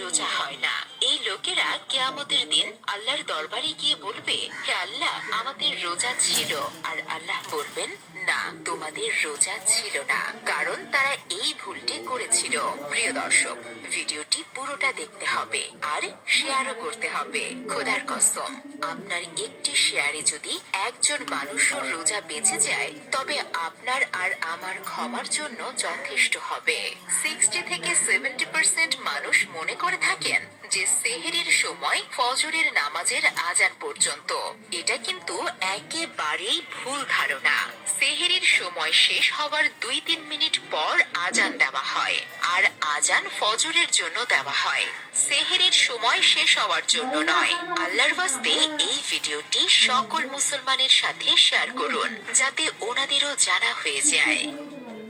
রোজা হয় না। এই লোকেরা কিয়ামতের দিন আল্লাহর দরবারে গিয়ে বলবে, হে আল্লাহ, আমাদের রোজা ছিল। আর আল্লাহ বলবেন, না, তোমাদের রোজা ছিল না, কারণ তারা এই ভুলটি করেছিল। প্রিয় দর্শক, ভিডিওটি পুরোটা দেখতে হবে আর শেয়ারও করতে হবে। খোদার কসম, আপনার একটি শেয়ারে যদি একজন মানুষও রোজা বেঁচে যায়, তবে আপনার আর আমার ক্ষমার জন্য যথেষ্ট হবে। 60 থেকে 70% মানুষ মনে করে থাকেন যে সেহরির সময় ফজরের নামাজের আজান পর্যন্ত। এটা কিন্তু একেবারেই ভুল ধারণা। সেহরির সময় শেষ হওয়ার 2-3 মিনিট পর আজান দেওয়া হয়, আর আজান ফজরের জন্য দেওয়া হয়, সেহরির সময় শেষ হওয়ার জন্য নয়। আল্লাহর ওয়াস্তে এই ভিডিওটি সকল মুসলমানের সাথে শেয়ার করুন, যাতে ওনাদেরও জানা হয়ে যায়।